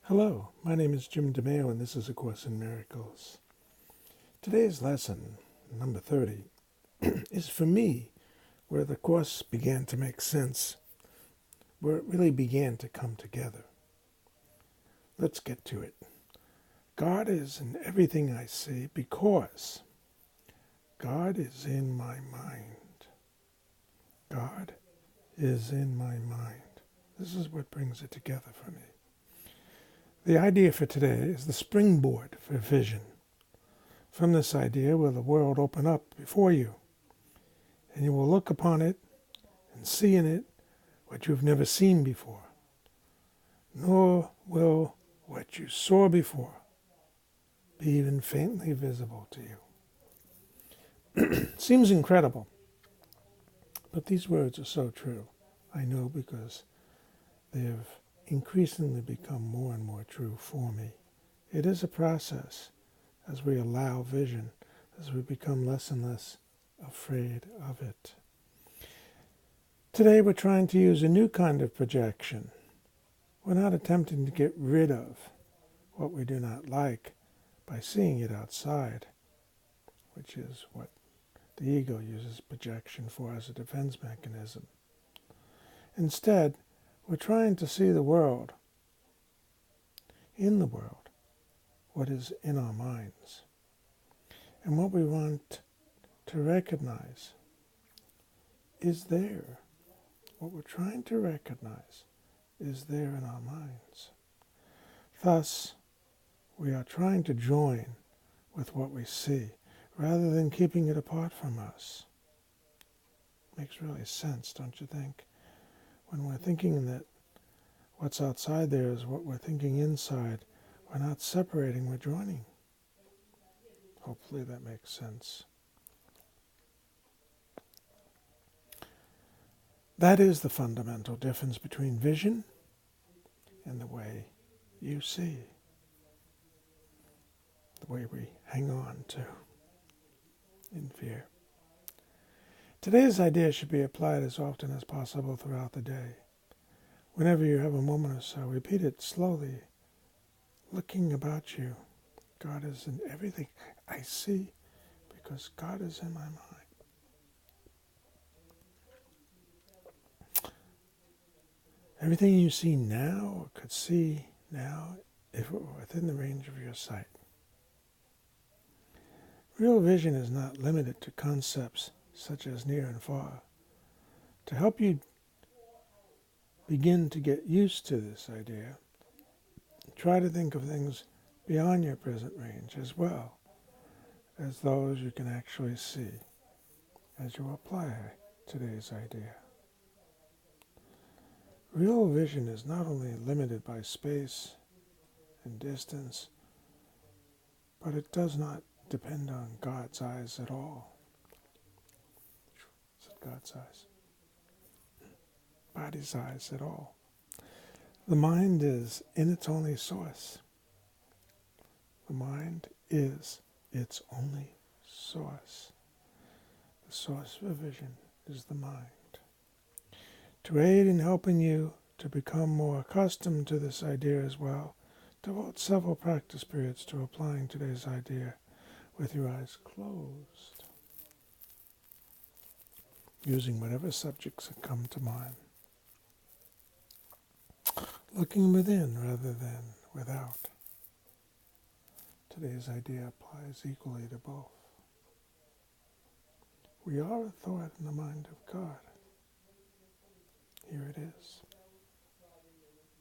Hello, my name is Jim DeMeo and this is A Course in Miracles. Today's lesson, number 30, is for me where the Course began to make sense, where it really began to come together. Let's get to it. God is in everything I see because God is in my mind. God is in my mind. This is what brings it together for me. The idea for today is the springboard for vision. From this idea will the world open up before you, and you will look upon it and see in it what you have never seen before, nor will what you saw before be even faintly visible to you. Seems incredible, but these words are so true. I know because they have increasingly become more and more true for me. It is a process as we allow vision, as we become less and less afraid of it. Today we're trying to use a new kind of projection. We're not attempting to get rid of what we do not like by seeing it outside, which is what the ego uses projection for as a defense mechanism. Instead, we're trying to see the world, in the world, what is in our minds. And what we want to recognize is there. What we're trying to recognize is there in our minds. Thus, we are trying to join with what we see, rather than keeping it apart from us. Makes really sense, don't you think? When we're thinking that what's outside there is what we're thinking inside, we're not separating, we're joining. Hopefully that makes sense. That is the fundamental difference between vision and the way you see. The way we hang on to in fear. Today's idea should be applied as often as possible throughout the day. Whenever you have a moment or so, repeat it slowly, looking about you. God is in everything I see because God is in my mind. Everything you see now or could see now, if it were within the range of your sight. Real vision is not limited to concepts such as near and far. To help you begin to get used to this idea, try to think of things beyond your present range as well as those you can actually see as you apply today's idea. Real vision is not only limited by space and distance, but it does not depend on God's eyes at all. Is it God's eyes? Body's eyes at all. The mind is in its only source. The mind is its only source. The source of vision is the mind. To aid in helping you to become more accustomed to this idea as well, devote several practice periods to applying today's idea with your eyes closed, using whatever subjects have come to mind. Looking within rather than without. Today's idea applies equally to both. We are a thought in the mind of God.